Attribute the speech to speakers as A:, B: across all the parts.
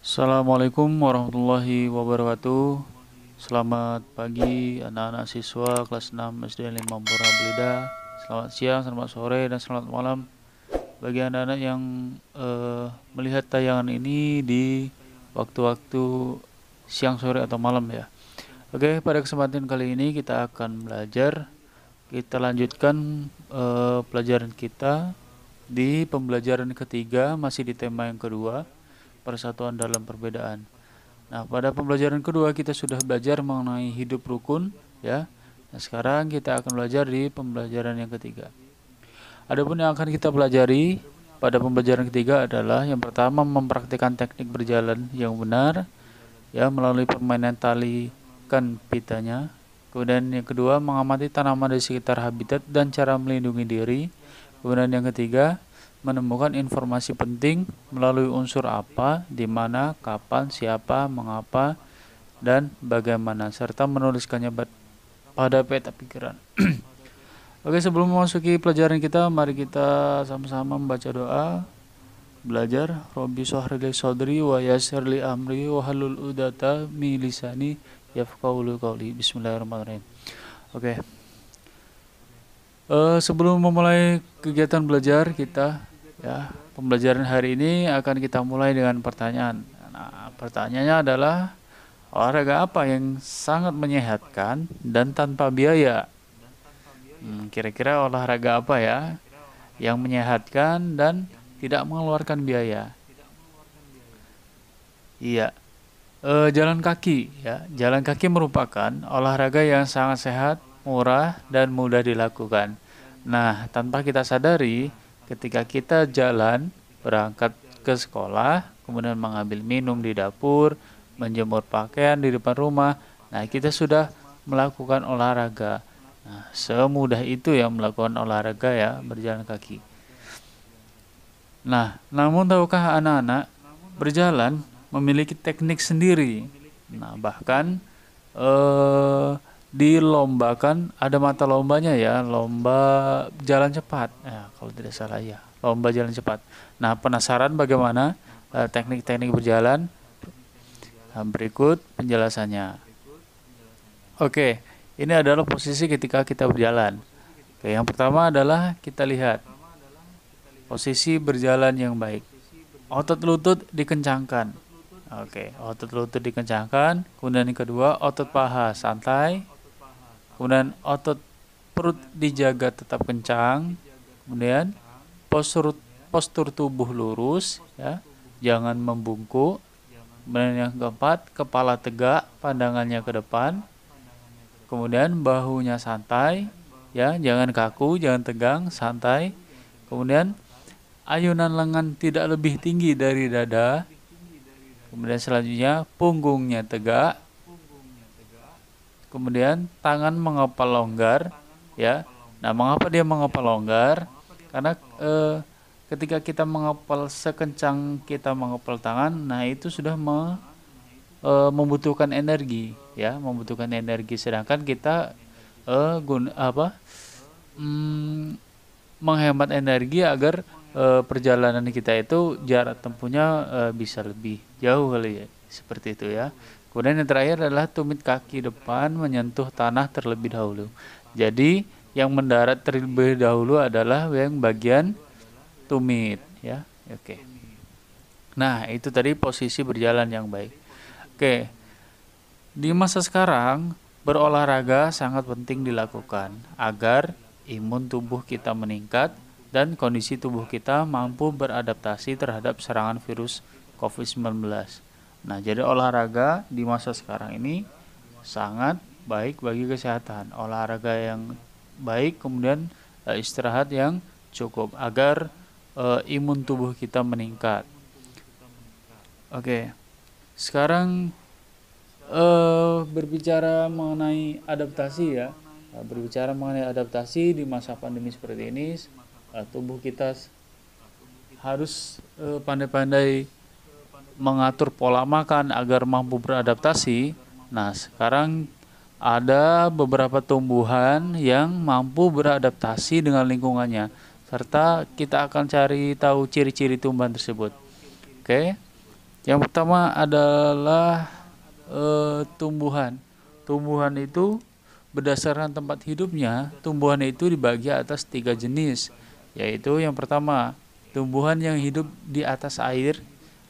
A: Assalamualaikum warahmatullahi wabarakatuh. Selamat pagi anak-anak siswa kelas 6 SD 5 Pura Belida. Selamat siang, selamat sore, dan selamat malam bagi anak-anak yang melihat tayangan ini di waktu-waktu siang, sore, atau malam ya. Oke, pada kesempatan kali ini kita akan belajar. Kita lanjutkan pelajaran kita di pembelajaran ketiga, masih di tema yang kedua, persatuan dalam perbedaan. Nah, pada pembelajaran kedua kita sudah belajar mengenai hidup rukun ya. Nah, sekarang kita akan belajar di pembelajaran yang ketiga. Adapun yang akan kita pelajari pada pembelajaran ketiga adalah yang pertama, mempraktikkan teknik berjalan yang benar ya melalui permainan tali kan pitanya. Kemudian yang kedua, mengamati tanaman di sekitar habitat dan cara melindungi diri. Kemudian yang ketiga, menemukan informasi penting melalui unsur apa, di mana, kapan, siapa, mengapa, dan bagaimana, serta menuliskannya pada peta pikiran. Oke, sebelum memasuki pelajaran kita, mari kita sama-sama membaca doa belajar. Robbi shrah li sadri wa yassir li amri wa halul 'uqdatam min lisani yafqahu qawli. Bismillahirrahmanirrahim. Oke. Sebelum memulai kegiatan belajar kita ya, pembelajaran hari ini akan kita mulai dengan pertanyaan. Nah, pertanyaannya adalah olahraga apa yang sangat menyehatkan dan tanpa biaya? Kira-kira olahraga apa ya yang menyehatkan dan tidak mengeluarkan biaya? Iya, jalan kaki ya. Jalan kaki merupakan olahraga yang sangat sehat, murah, dan mudah dilakukan. Nah, tanpa kita sadari, ketika kita jalan, berangkat ke sekolah, kemudian mengambil minum di dapur, menjemur pakaian di depan rumah, nah kita sudah melakukan olahraga. Nah, semudah itu ya melakukan olahraga ya, berjalan kaki. Nah, namun tahukah anak-anak, berjalan memiliki teknik sendiri. Nah, bahkan dilombakan, ada mata lombanya ya, lomba jalan cepat ya, kalau tidak salah ya, lomba jalan cepat. Nah, penasaran bagaimana teknik-teknik berjalan? Nah, berikut penjelasannya. Oke, ini adalah posisi ketika kita berjalan. Oke, yang pertama adalah kita lihat posisi berjalan yang baik. Otot lutut dikencangkan. Oke, otot lutut dikencangkan. Kemudian yang kedua, otot paha santai. Kemudian otot perut dijaga tetap kencang. Kemudian postur tubuh lurus ya, jangan membungkuk. Kemudian yang keempat, kepala tegak, pandangannya ke depan. Kemudian bahunya santai ya, jangan kaku, jangan tegang, santai. Kemudian ayunan lengan tidak lebih tinggi dari dada. Kemudian selanjutnya punggungnya tegak. Kemudian tangan mengepal longgar ya. Nah, mengapa dia mengepal longgar? Karena ketika kita mengepal sekencang kita mengepal tangan, nah itu sudah membutuhkan energi ya, membutuhkan energi. Sedangkan kita menghemat energi agar perjalanan kita itu jarak tempuhnya bisa lebih jauh kali ya, seperti itu ya. Kemudian yang terakhir adalah tumit kaki depan menyentuh tanah terlebih dahulu. Jadi yang mendarat terlebih dahulu adalah yang bagian tumit ya. Oke. Nah, itu tadi posisi berjalan yang baik. Oke. Di masa sekarang berolahraga sangat penting dilakukan agar imun tubuh kita meningkat dan kondisi tubuh kita mampu beradaptasi terhadap serangan virus COVID-19. Nah, jadi olahraga di masa sekarang ini sangat baik bagi kesehatan. Olahraga yang baik, kemudian istirahat yang cukup agar imun tubuh kita meningkat. Oke, sekarang berbicara mengenai adaptasi ya. Berbicara mengenai adaptasi di masa pandemi seperti ini, tubuh kita harus pandai-pandai mengatur pola makan agar mampu beradaptasi. Nah, sekarang ada beberapa tumbuhan yang mampu beradaptasi dengan lingkungannya, serta kita akan cari tahu ciri-ciri tumbuhan tersebut. Oke. Yang pertama adalah tumbuhan. Tumbuhan itu berdasarkan tempat hidupnya, tumbuhan itu dibagi atas 3 jenis, yaitu yang pertama, tumbuhan yang hidup di atas air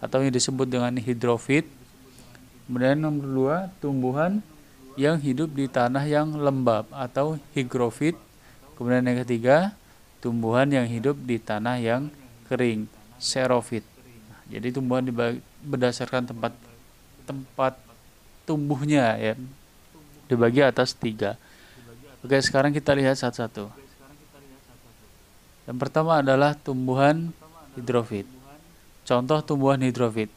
A: atau yang disebut dengan hidrofit. Kemudian nomor 2, tumbuhan yang hidup di tanah yang lembab atau hygrofit. Kemudian yang ketiga, tumbuhan yang hidup di tanah yang kering, xerofit. Nah, jadi tumbuhan berdasarkan tempat tumbuhnya ya, dibagi atas 3. Oke, sekarang kita lihat satu-satu. Yang pertama adalah tumbuhan hidrofit. Contoh tumbuhan hidrofit.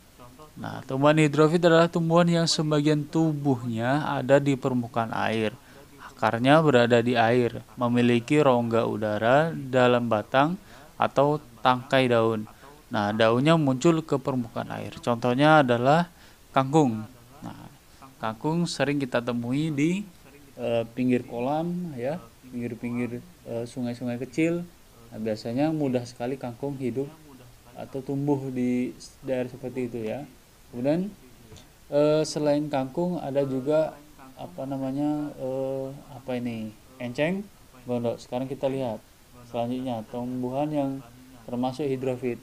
A: Nah, tumbuhan hidrofit adalah tumbuhan yang sebagian tubuhnya ada di permukaan air. Akarnya berada di air, memiliki rongga udara dalam batang atau tangkai daun. Nah, daunnya muncul ke permukaan air. Contohnya adalah kangkung. Nah, kangkung sering kita temui di pinggir kolam ya, pinggir-pinggir sungai-sungai kecil. Nah, biasanya mudah sekali kangkung hidup atau tumbuh di daerah seperti itu ya. Kemudian selain kangkung ada juga apa ini, enceng gondok. Sekarang kita lihat selanjutnya tumbuhan yang termasuk hidrofit.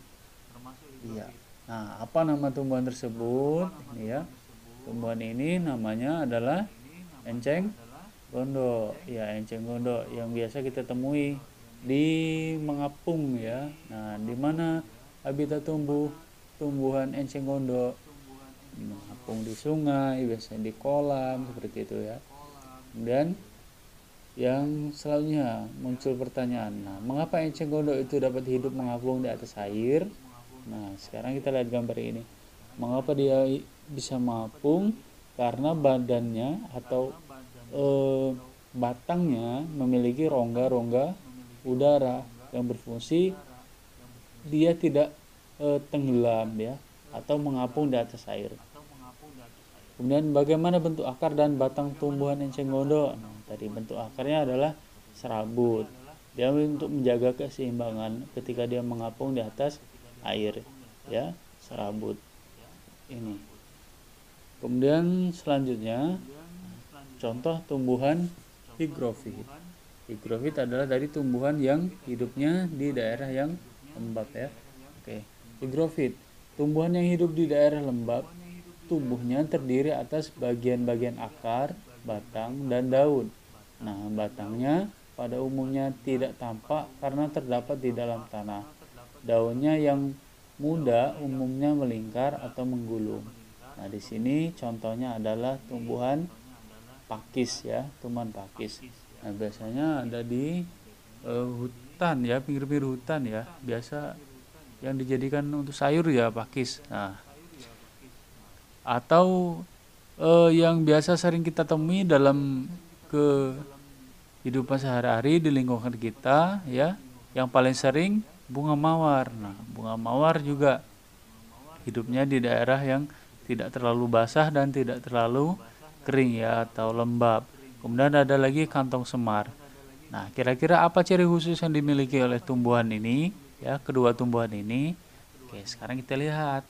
A: Iya. Nah, apa nama tumbuhan tersebut? Ini ya. Tumbuhan ini namanya adalah enceng gondok. Ya, enceng gondok yang biasa kita temui di mengapung ya. Nah, di mana habitat tumbuhan enceng gondok? Mengapung di sungai, biasanya di kolam seperti itu ya. Kemudian yang selanjutnya muncul pertanyaan, nah, mengapa enceng gondok itu dapat hidup mengapung di atas air? Nah, sekarang kita lihat gambar ini. Mengapa dia bisa mengapung? Karena badannya atau batangnya memiliki rongga-rongga udara yang berfungsi dia tidak tenggelam ya, atau mengapung di atas air. Kemudian bagaimana bentuk akar dan batang tumbuhan enceng gondok? Nah, tadi bentuk akarnya adalah serabut. Dia untuk menjaga keseimbangan ketika dia mengapung di atas air, ya, serabut ini. Kemudian selanjutnya contoh tumbuhan hygrofit. Hygrofit adalah dari tumbuhan yang hidupnya di daerah yang lembab ya. Oke, hygrofit, tumbuhan yang hidup di daerah lembab. Tubuhnya terdiri atas bagian-bagian akar, batang, dan daun. Nah, batangnya pada umumnya tidak tampak karena terdapat di dalam tanah. Daunnya yang muda umumnya melingkar atau menggulung. Nah, di sini contohnya adalah tumbuhan pakis ya, tumbuhan pakis. Nah, biasanya ada di hutan ya, pinggir-pinggir hutan ya. Biasa yang dijadikan untuk sayur ya pakis. Nah, atau yang biasa sering kita temui dalam kehidupan sehari-hari di lingkungan kita ya, yang paling sering bunga mawar. Nah, bunga mawar juga hidupnya di daerah yang tidak terlalu basah dan tidak terlalu kering ya atau lembab. Kemudian ada lagi kantong semar. Nah, kira-kira apa ciri khusus yang dimiliki oleh tumbuhan ini ya, kedua tumbuhan ini? Oke, sekarang kita lihat.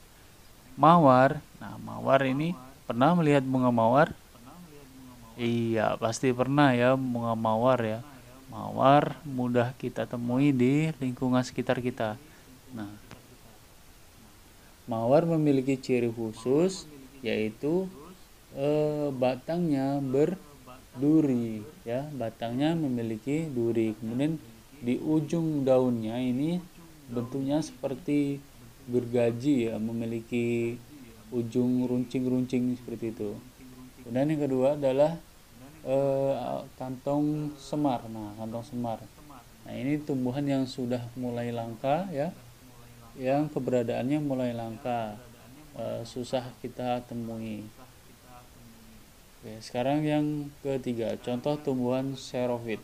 A: Mawar. Nah, mawar ini pernah melihat bunga mawar? Iya, pasti pernah ya bunga mawar ya. Mawar mudah kita temui di lingkungan sekitar kita. Nah, mawar memiliki ciri khusus yaitu batangnya berduri ya, batangnya memiliki duri. Kemudian di ujung daunnya ini bentuknya seperti gergaji ya, memiliki ujung runcing-runcing seperti itu. Kemudian yang kedua adalah kantong semar. Nah, kantong semar. Nah, ini tumbuhan yang sudah mulai langka ya, yang keberadaannya mulai langka, susah kita temui. Oke, sekarang yang ketiga, contoh tumbuhan xerofit.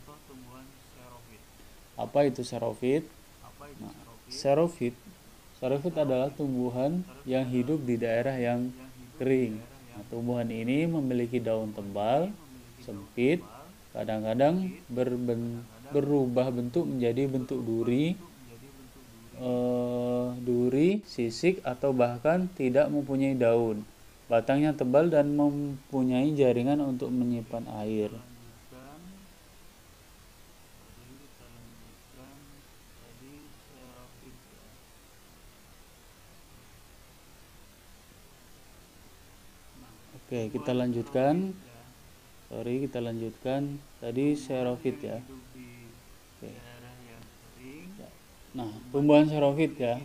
A: Apa itu xerofit? Nah, xerofit adalah tumbuhan yang hidup di daerah yang kering. Nah, tumbuhan ini memiliki daun tebal, sempit, kadang-kadang berubah bentuk menjadi bentuk duri duri, sisik, atau bahkan tidak mempunyai daun. Batangnya tebal dan mempunyai jaringan untuk menyimpan air. Oke, kita lanjutkan. Kita lanjutkan. Tadi xerophyt ya. Oke. Nah, tumbuhan xerophyt ya.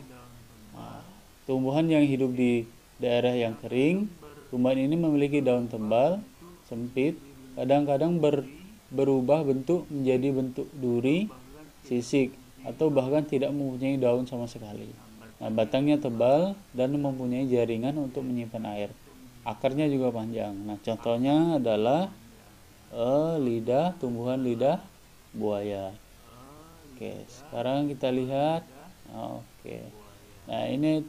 A: Nah, tumbuhan yang hidup di daerah yang kering. Tumbuhan ini memiliki daun tebal, sempit, kadang-kadang berubah bentuk menjadi bentuk duri, sisik, atau bahkan tidak mempunyai daun sama sekali. Nah, batangnya tebal dan mempunyai jaringan untuk menyimpan air. Akarnya juga panjang. Nah, contohnya adalah tumbuhan lidah buaya. Oke, sekarang kita lihat. Oke. Nah, ini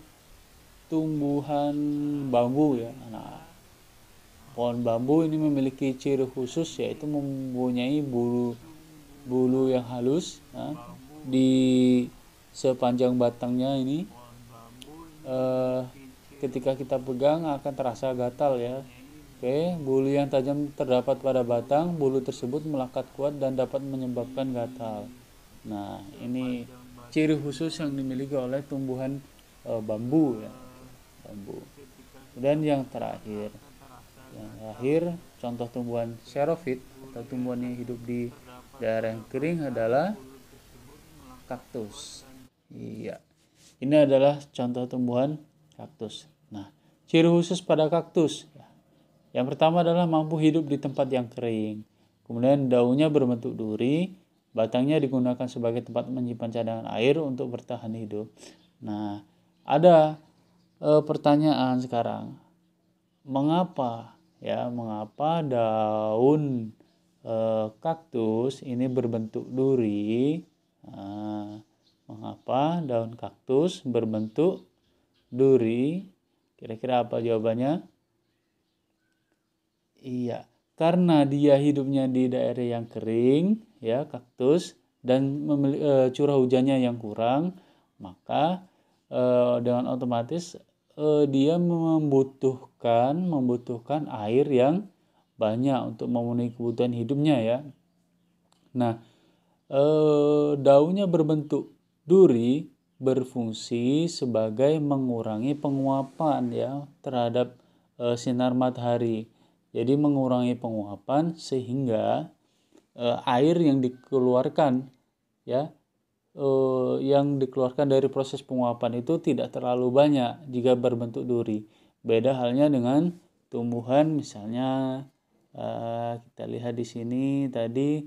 A: tumbuhan bambu ya. Nah, pohon bambu ini memiliki ciri khusus, yaitu mempunyai bulu yang halus. Nah, di sepanjang batangnya ini ketika kita pegang akan terasa gatal ya. Oke, bulu yang tajam terdapat pada batang. Bulu tersebut melekat kuat dan dapat menyebabkan gatal. Nah, ini ciri khusus yang dimiliki oleh tumbuhan bambu ya. Bambu. Dan yang terakhir contoh tumbuhan xerophyt atau tumbuhan yang hidup di daerah yang kering adalah kaktus. Iya. Ini adalah contoh tumbuhan kaktus. Nah, ciri khusus pada kaktus. Yang pertama adalah mampu hidup di tempat yang kering. Kemudian daunnya berbentuk duri, batangnya digunakan sebagai tempat menyimpan cadangan air untuk bertahan hidup. Nah, ada pertanyaan sekarang. Mengapa daun kaktus ini berbentuk duri? Nah, mengapa daun kaktus berbentuk duri? Kira-kira apa jawabannya? Iya, karena dia hidupnya di daerah yang kering, ya kaktus, dan curah hujannya yang kurang, maka dengan otomatis dia membutuhkan air yang banyak untuk memenuhi kebutuhan hidupnya ya. Nah, daunnya berbentuk duri berfungsi sebagai mengurangi penguapan ya terhadap sinar matahari. Jadi mengurangi penguapan sehingga air yang dikeluarkan dari proses penguapan itu tidak terlalu banyak jika berbentuk duri. Beda halnya dengan tumbuhan misalnya kita lihat di sini tadi.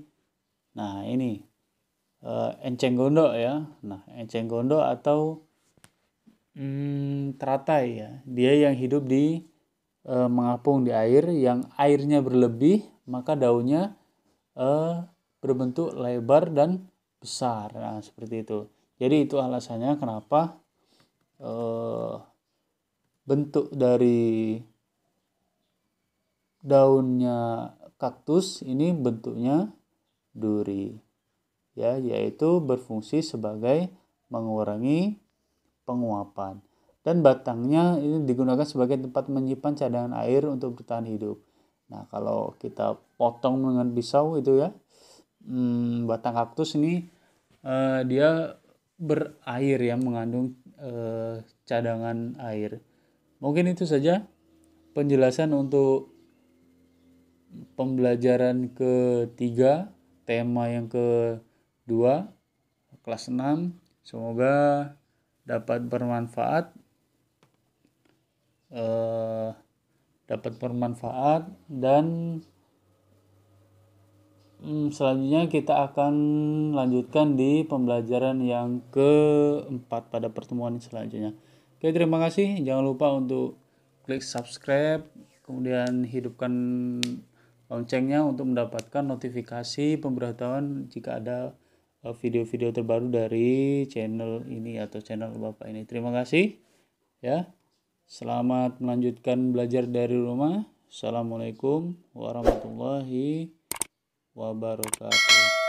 A: Nah, ini enceng gondok ya. Nah, enceng gondok atau teratai ya. Dia yang hidup di mengapung di air, yang airnya berlebih, maka daunnya berbentuk lebar dan besar. Nah, seperti itu. Jadi itu alasannya kenapa bentuk dari daunnya kaktus ini bentuknya duri. Ya, yaitu berfungsi sebagai mengurangi penguapan. Dan batangnya ini digunakan sebagai tempat menyimpan cadangan air untuk bertahan hidup. Nah, kalau kita potong dengan pisau itu ya, batang kaktus ini dia berair ya, mengandung cadangan air. Mungkin itu saja penjelasan untuk pembelajaran ketiga, tema yang kedua, kelas 6. Semoga dapat bermanfaat. Dan selanjutnya kita akan lanjutkan di pembelajaran yang keempat pada pertemuan selanjutnya. Oke, terima kasih. Jangan lupa untuk klik subscribe, kemudian hidupkan loncengnya untuk mendapatkan notifikasi pemberitahuan jika ada video-video terbaru dari channel ini atau channel Bapak ini. Terima kasih ya. Selamat melanjutkan belajar dari rumah. Assalamualaikum warahmatullahi wabarakatuh.